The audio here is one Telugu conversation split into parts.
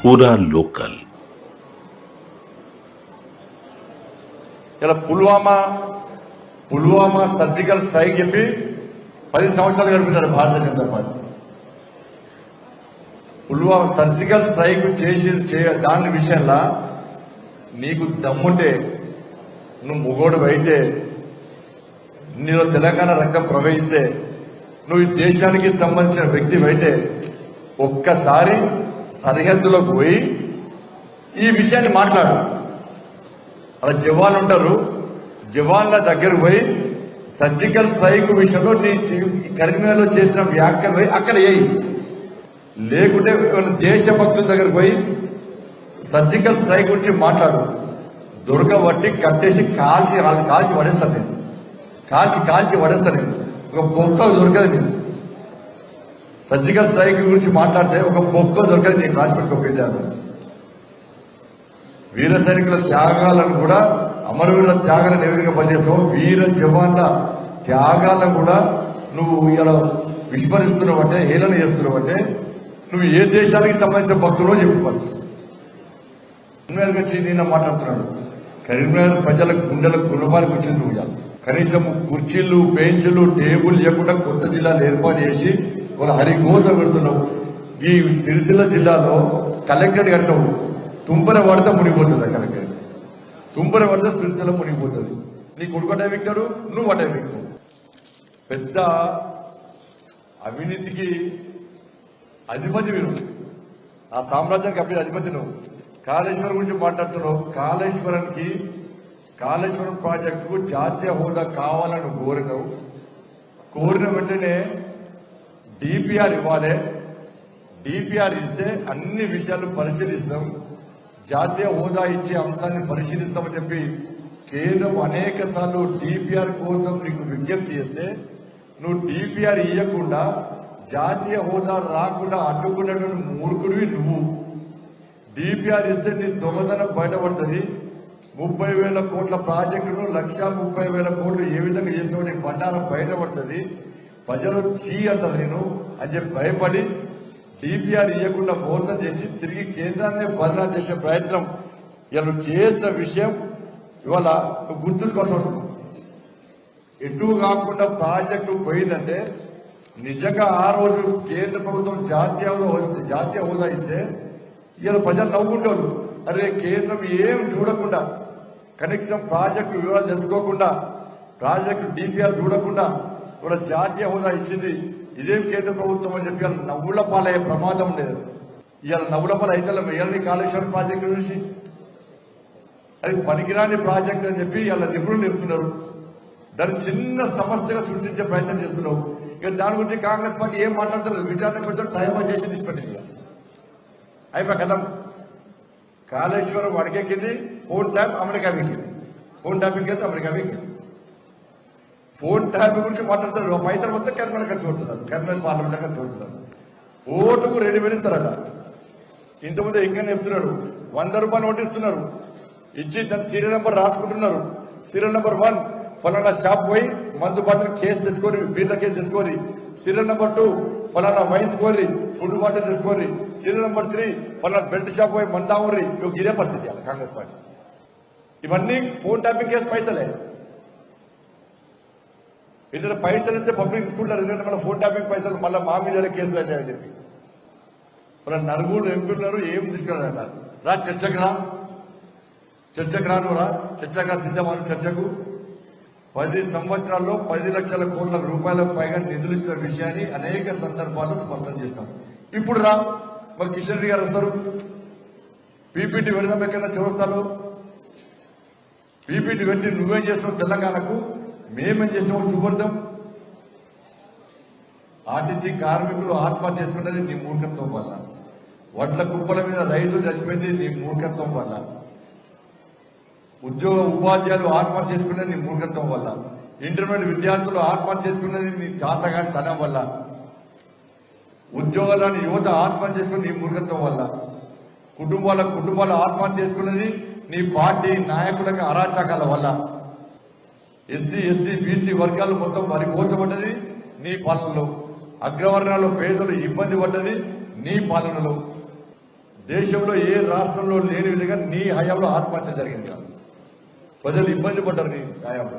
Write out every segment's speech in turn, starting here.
पूरा लोकल। ఇలా పుల్వామా సర్జికల్ స్ట్రైక్ చెప్పి 10 సంవత్సరాలు గడిపించారు Bharatiya Janata Party. Pulwama surgical strike దాని విషయంలో నీకు దమ్ముంటే, నువ్వు మొగోడు అయితే, నీలో తెలంగాణ రక్తం ప్రవహిస్తే, నువ్వు ఈ దేశానికి సంబంధించిన వ్యక్తి అయితే ఒక్కసారి సరిహద్దులోకి పోయి ఈ విషయాన్ని మాట్లాడు. అలా జవాన్లు ఉంటారు, జవాన్ల దగ్గరకు పోయి సర్జికల్ స్ట్రైక్ విషయంలో నీ కరీంనగర్లో చేసిన వ్యాఖ్యలు పోయి అక్కడ వేయి. లేకుంటే దేశభక్తుల దగ్గరకు పోయి సర్జికల్ స్ట్రైక్ గురించి మాట్లాడు. దొరకబట్టి కట్టేసి కాల్చి పడేస్తాను నేను, కాల్చి పడేస్తాను నేను. ఒక బొక్క దొరకదు నేను. సర్జికల్ స్ట్రైక్ గురించి మాట్లాడితే ఒక బొక్క దొరకదు నేను. రాసిపెట్టుకో పెట్టాను. వీర సైనికుల త్యాగాలను కూడా, అమరవీరుల త్యాగాలను ఏ విధంగా పనిచేస్తావు, వీర జవాన్ల త్యాగాలను కూడా నువ్వు ఇలా విస్మరిస్తున్నావంటే, హేళన చేస్తున్నావంటే నువ్వు ఏ దేశానికి సంబంధించిన భక్తులో చెప్పు. ఫస్ట్ కరీంనగర్ వచ్చి నేను మాట్లాడుతున్నాడు. కరీంనగర్ ప్రజల గుండెలకు గుణపాలకు వచ్చింది. నువ్వు కనీసం కుర్చీలు, బెంచ్లు, టేబుల్ లేకుండా కొత్త జిల్లాలు ఏర్పాటు చేసి ఒక హరిఘోష పెడుతున్నావు. ఈ సిరిసిల్ల జిల్లాలో కలెక్టరేట్ కట్టినావు. తుంపర పడితే మునిగిపోతుంది. కలెక్టరేట్ తుంపర పడితే సిరిసిల్ల మునిగిపోతుంది. నీ కొడుకు అటే విక్తాడు, నువ్వు అటే విక్తావు. పెద్ద అవినీతికి అధిపతి మీరు, ఆ సామ్రాజ్యానికి అధిపతి నువ్వు. కాళేశ్వరం గురించి మాట్లాడుతున్నావు. కాళేశ్వరం ప్రాజెక్టుకు జాతీయ హోదా కావాలని కోరిన వెంటనే డిపిఆర్ ఇవ్వాలి. డిపిఆర్ ఇస్తే అన్ని విషయాలు పరిశీలిస్తాం, జాతీయ హోదా ఇచ్చే అంశాన్ని పరిశీలిస్తామని చెప్పి కేంద్రం అనేక సార్లు డిపిఆర్ కోసం నీకు విజ్ఞప్తి చేస్తే నువ్వు డిపిఆర్ ఇవ్వకుండా జాతీయ హోదా రాకుండా అడ్డుకున్నటువంటి మూర్ఖుడివి నువ్వు. డిపిఆర్ ఇస్తే నీ దొంగతనం బయటపడుతుంది. 30,000 కోట్ల ప్రాజెక్టును 1,30,000 కోట్లు ఏ విధంగా చేస్తావు, నీ బండారం బయటపడుతుంది. ప్రజలు చీ అంటారు నేను అని చెప్పి భయపడి డిపిఆర్ ఇవ్వకుండా మోసం చేసి తిరిగి కేంద్రాన్ని బదనాలు చేసే ప్రయత్నం ఇలా చేసిన విషయం ఇవాళ నువ్వు గుర్తుంచుకోవాల్సి వస్తుంది. ఎటు కాకుండా ప్రాజెక్టు పోయిందంటే నిజంగా ఆ రోజు కేంద్ర ప్రభుత్వం జాతీయ హోదా ఇస్తే ఇలా ప్రజలు నవ్వుకుంటారు. అరే కేంద్రం ఏం చూడకుండా, కనీసం ప్రాజెక్టు వివరాలు తెలుసుకోకుండా, ప్రాజెక్టు డిపిఆర్ చూడకుండా కూడా జాతీయ హోదా ఇచ్చింది, ఇదేం కేంద్ర ప్రభుత్వం అని చెప్పి వాళ్ళ నవ్వుల పాలయ్యే ప్రమాదం లేదు. ఇవాళ నవ్వుల పాలు అయితే ఇవాళ కాళేశ్వరం ప్రాజెక్టు గురించి అది పనికిరాని ప్రాజెక్టు అని చెప్పి వాళ్ళ నిపుణులు చెప్తున్నారు. దాన్ని చిన్న సమస్యగా సృష్టించే ప్రయత్నం చేస్తున్నావు. ఇక దాని గురించి కాంగ్రెస్ పార్టీ ఏం మాట్లాడుతున్నారు, విచారణ కొంచెం టైం చేసి తీసుకెళ్ళింది. అయిపోయి కదా. కాళేశ్వరం అడిగెక్కింది, ఫోన్ ట్యాప్ అమెరికా వెక్కింది, ఫోన్ ట్యాపింగ్ కేసు అమెరికా వెక్కింది. ఫోన్ ట్యాప్ గురించి మాట్లాడుతున్నారు. పైసలు మొత్తం కరీంనగర్ ఖర్చు పెడుతున్నారు, కరీంనగర్ పార్లమెంట్ ఖర్చు పెడుతున్నారు. ఓటుకు 2,000 ఇస్తారట. ఇంతకుముందు ఇంకా చెప్తున్నాడు, 100 రూపాయలు నోటు ఇస్తున్నారు, ఇచ్చి దాని సీరియల్ నెంబర్ రాసుకుంటున్నారు. సీరియల్ నెంబర్ 1 ఫలానా షాప్ పోయి మందు బాటిల్ కేసు తెచ్చుకోరి, బీర్ల కేసు తెచ్చుకోరి. సీరియల్ నెంబర్ 2 ఫలానా వైన్స్ కోరి, ఫుడ్ బాటిల్ తెచ్చుకోరి. సీరియల్ నెంబర్ 3 ఫలానా బెల్ట్ షాప్ పోయి మందామూరి. ఇదే పరిస్థితి కాంగ్రెస్ పార్టీ. ఇవన్నీ ఫోన్ ట్యాపింగ్ కేసు పైసలే. ఎందుకంటే పైసలు ఇస్తే పబ్లిక్ తీసుకుంటారు. ఎందుకంటే మన ఫోన్ ట్యాపింగ్ పైసలు మళ్ళీ మా మీద కేసులు అవుతాయని చెప్పి మన నలుగురు ఎంపీలున్నారు. ఏం తీసుకున్నారట, రా చర్చకు రా, నువ్వు రా, చర్చకు సిద్ధమాను చర్చకు. 10 సంవత్సరాల్లో 10 లక్షల కోట్ల రూపాయలకు పైగా నిధులు ఇచ్చిన విషయాన్ని అనేక సందర్భాల్లో స్పష్టం చేస్తాం. ఇప్పుడు రా, మరి కిషన్ రెడ్డి గారు వస్తారు, పీపీటీ పెడదాం ఎక్కడైనా చౌరస్తాలో. పీపీటీ పెట్టి నువ్వేం చేస్తావు తెలంగాణకు, మేమేం చేస్తామో చూపడదాం. ఆర్టీసీ కార్మికులు ఆత్మహత్య చేసుకున్నది నీ మూర్ఖత్వం వల్ల. వడ్ల కుప్పల మీద రైతులు చచ్చిపోయింది నీ మూర్ఖత్వం వల్ల. ఉపాధ్యాయులు ఆత్మహత్య చేసుకున్నది నీ మూర్ఖత్వం వల్ల. ఇంటర్మీడియట్ విద్యార్థులు ఆత్మహత్య చేసుకున్నది నీ చాతగాని తనం వల్ల. ఉద్యోగాలను యువత ఆత్మహత్య చేసుకుని నీ మూర్ఖత్వం వల్ల. కుటుంబాలు ఆత్మహత్య చేసుకున్నది నీ పార్టీ నాయకులకు అరాచకాల వల్ల. ఎస్సీ ఎస్టీ బీసీ వర్గాలు మొత్తం వరికోసపడ్డది నీ పాలనలో. అగ్రవర్ణాల్లో పేదలు ఇబ్బంది పడ్డది నీ పాలనలో. దేశంలో ఏ రాష్ట్రంలో లేని విధంగా నీ హయాంలో ఆత్మహత్య జరిగింది కాదు. ప్రజలు ఇబ్బంది పడ్డారు నీ హయాంలో.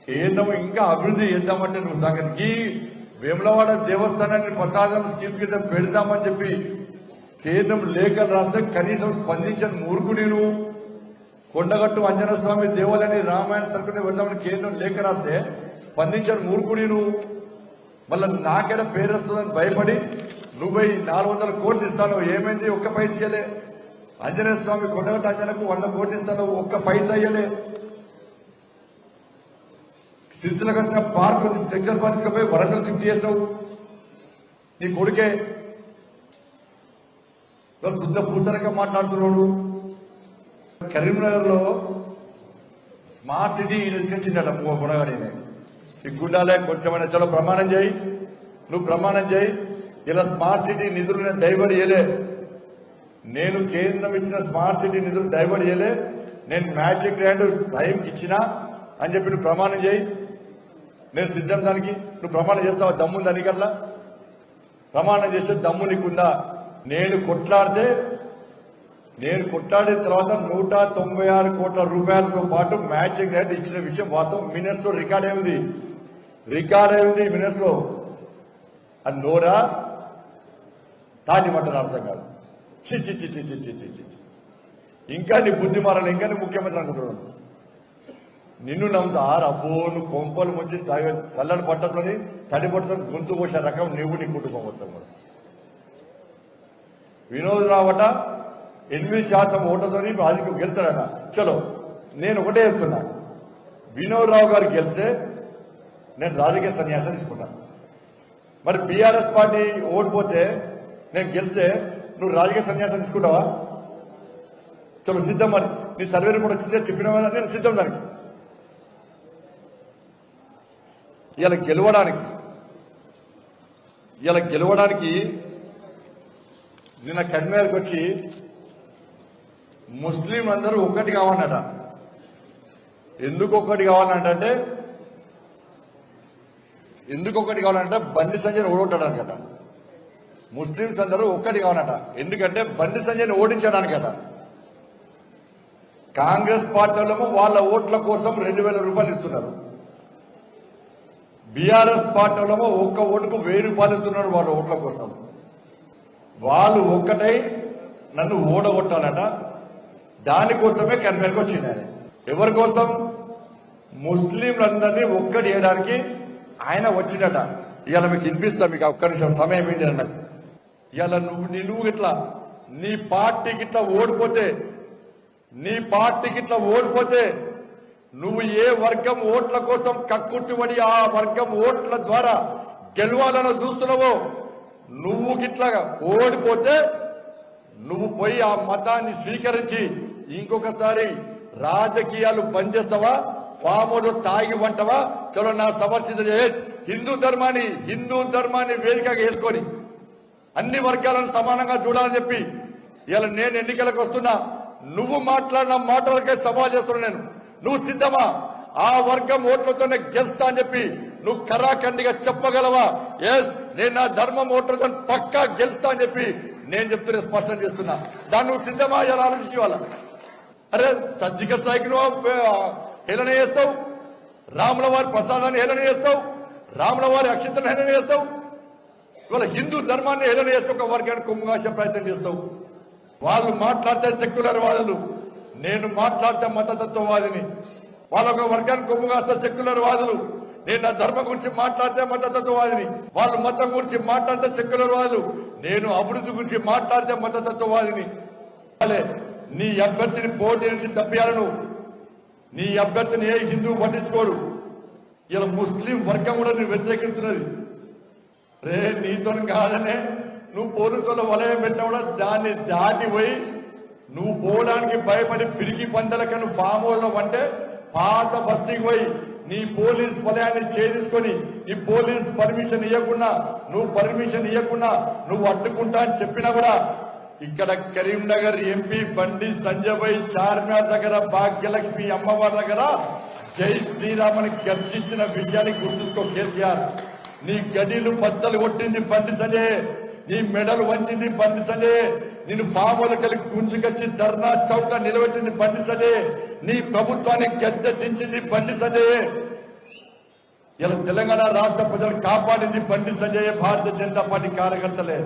కేంద్రం ఇంకా అభివృద్ధి చేద్దామంటే నువ్వు సాగని ఈ వేములవాడ దేవస్థానాన్ని ప్రసాదం స్కీమ్ కింద పెడదామని చెప్పి కేంద్రం లేఖలు రాస్తే కనీసం స్పందించని మూర్ఖు నేను. కొండగట్టు అంజన స్వామి దేవాలయాన్ని రామాయణ సర్కుని పెడదామని కేంద్రం లేఖ రాస్తే స్పందించని మూర్ఖు నేను. మళ్ళీ నాకేడ పేరు వస్తుందని భయపడి నువ్వు 400 కోట్లు ఇస్తాను, ఏమైంది? ఒక్క పైస ఇయ్యలే. ఆంజనేయ స్వామి కొండగట్టు అంజనకు 100 కోట్లు ఇస్తాను, ఒక్క పైసా ఇయ్యలే. సిరిసిల్లకు వచ్చిన పార్క్ ఉంది, స్ట్రక్చర్ పార్క్ పోయి వరంగల్ షిఫ్ట్ చేస్తావు. నీ కొడుకే శుద్ధ పూసరక మాట్లాడుతున్నాడు. కరీంనగర్ లో స్మార్ట్ సిటీ తీసుకొచ్చిందట గుణగాడిని. సిగ్గుండాలే కొంచెమైనా. చలో ప్రమాణం చేయి, నువ్వు ప్రమాణం చేయి. ఇలా స్మార్ట్ సిటీ నిధులు నేను డైవర్ట్ చేయలే. నేను కేంద్రం ఇచ్చిన స్మార్ట్ సిటీ నిధులు డైవర్ట్ చేయలే. నేను మ్యాచింగ్ గ్రాంట్ టైంకి ఇచ్చినా అని చెప్పి నువ్వు ప్రమాణం చేయి. నేను సిద్ధం దానికి. నువ్వు ప్రమాణం చేస్తావా? దమ్ము దానికల్లా ప్రమాణం చేసే దమ్ము నీకుందా? నేను కొట్లాడిన తర్వాత 196 కోట్ల రూపాయలతో పాటు మ్యాచింగ్ గ్రాంట్ ఇచ్చిన విషయం వాస్తవం. మినిట్స్ లో రికార్డ్ అయింది మినిట్స్ లో. అది నోరా తాటి మంటలు అర్థం కాదు. చి చి చి చి చి చి చి. ఇంకా నీ బుద్ధి మారాలి, ఇంకా నీ ముఖ్యమంత్రి అనుకుంటున్నాను. నిన్ను నమ్ముతా అబ్బో నువ్వు కొంపలు ముంచి చల్లడి పట్టతోని తడి పట్టుకొని గొంతు పోసే రకం నువ్వు నీ కుటుంబం మొత్తం కూడా. వినోద్ రావట 8% ఓట్లతోని రాజకీయం గెలుతాడట. చలో నేను ఒకటే చెప్తున్నా, వినోద్ రావు గారు గెలిస్తే నేను రాజకీయ సన్యాసం తీసుకుంటాను. మరి బీఆర్ఎస్ పార్టీ ఓడిపోతే నేను గెలిస్తే నువ్వు రాజకీయ సన్యాసం తీసుకుంటావా? చలో సిద్ధం. మరి నీ సర్వే కూడా వచ్చిందే చెప్పిన నేను సిద్ధం దానికి. ఇలా గెలవడానికి నిన్న కన్వేర్కి వచ్చి ముస్లిం అందరూ ఒక్కటి కావాలన్నట. ఎందుకు ఒక్కటి కావాలంటే బండి సంజయ్ ఓడగొట్టడానికట. ముస్లింస్ అందరూ ఒక్కటి కావాలన్నట. ఎందుకంటే బండి సంజయ్ని ఓడించడానికట. కాంగ్రెస్ పార్టీలో వాళ్ళ ఓట్ల కోసం 2000 రూపాయలు ఇస్తున్నారు. బీఆర్ఎస్ పార్టీలో ఒక్క ఓటుకు 1000 రూపాయలు ఇస్తున్నారు వాళ్ళ ఓట్ల కోసం. వాళ్ళు ఒక్కటై నన్ను ఓడగొట్టాలట. దానికోసమే కన్వెన్కి వచ్చింది ఆయన. ఎవరి కోసం? ముస్లింలందరినీ ఒక్కటి చేయడానికి ఆయన వచ్చిందట. ఇవాళ మీకు వినిపిస్తా, మీకు ఒక్క నిమిషం సమయం ఏంటి అన్నది. ఇవాళ నువ్వు ఇట్లా నీ పార్టీకి ఇట్లా ఓడిపోతే నువ్వు ఏ వర్గం ఓట్ల కోసం కక్కుట్టుబడి ఆ వర్గం ఓట్ల ద్వారా గెలవాలని చూస్తున్నావో, నువ్వు గిట్లా ఓడిపోతే నువ్వు పోయి ఆ మతాన్ని స్వీకరించి ఇంకొకసారి రాజకీయాలు బంద్ చేస్తావా? ఫామ్ హౌస్ తాగి వంటవా? చలో నా సమర్శిత హిందూ ధర్మాన్ని వేదికగా వేసుకొని అన్ని వర్గాలను సమానంగా చూడాలని చెప్పి ఇలా నేను ఎన్నికలకు వస్తున్నా. నువ్వు మాట్లాడిన మాటలకే సవాల్ చేస్తున్నా నేను. నువ్వు సిద్ధమా? ఆ వర్గం ఓట్లతోనే గెలుస్తా అని చెప్పి నువ్వు కరాఖండిగా చెప్పగలవా? ఎస్, నేను నా ధర్మం ఓట్లతో పక్కా గెలుస్తా అని చెప్పి నేను చెప్తున్నా, స్పష్టం చేస్తున్నా. దాన్ని నువ్వు సిద్ధమా? ఇలా ఆలోచించి వాళ్ళ అరే సజ్జిక సాయికి హేళన చేస్తావు, రాముల వారి ప్రసాదాన్ని హేళన చేస్తావు, రాముల వారి అక్షింతలను హేళన చేస్తావు. ఇవాళ హిందూ ధర్మాన్ని హేళన చేస్తే ఒక వర్గాన్ని కొమ్ముగాసే ప్రయత్నం చేస్తావు. వాళ్ళు మాట్లాడితే సెక్యులర్ వాదులు, నేను మాట్లాడితే మతతత్వవాదిని. వాళ్ళ ఒక వర్గాన్ని కొమ్ముగాస్తే సెక్యులర్ వాదులు. నేను నా ధర్మం గురించి మాట్లాడితే మతతత్వవాదిని. వాళ్ళు మతం గురించి మాట్లాడితే సెక్యులర్ వాదులు. నేను అభివృద్ధి గురించి మాట్లాడితే మతతత్వవాదిని. నీ అభ్యర్థిని పోటీ నుంచి తప్పియాలను. నీ అభ్యర్థిని ఏ హిందూ పట్టించుకోడు. ఇలా ముస్లిం వర్గం కూడా నువ్వు వ్యతిరేకిస్తున్నది. రే నీతో కాదనే నువ్వు పోలీసుల వలయం పెట్టినా కూడా దాన్ని దాటిపోయి నువ్వు పోవడానికి భయపడి పిరికి పందలక నువ్వు ఫామ్ హౌస్ లో అంటే పాత బస్తీకి పోయి నీ పోలీస్ వలయాన్ని ఛేదించుకొని నీ పోలీస్ పర్మిషన్ ఇవ్వకుండా నువ్వు అడ్డుకుంటా అని చెప్పినా కూడా ఇక్కడ కరీంనగర్ ఎంపీ బండి సంజయ్ భాయ్ చార్మినార్ దగ్గర భాగ్యలక్ష్మి అమ్మవారి దగ్గర జై శ్రీరామని గర్జించిన విషయాన్ని గుర్తుంచుకో కేసీఆర్. నీ గడిలు బద్దలు కొట్టింది బండి సంజయ్, నీ మెడలు వంచింది బండి సంజయ్, నిన్ను ఫాములకెళ్ళి గుంజుకొచ్చి ధర్నా చౌక నిలబెట్టింది బండి సంజయ్. నీ ప్రభుత్వాన్ని గద్దె దించింది బండి సంజయ్. ఇలా తెలంగాణ రాష్ట్ర ప్రజలు కాపాడింది బండి సంజయ్, భారతీయ జనతా పార్టీ కార్యకర్తలే.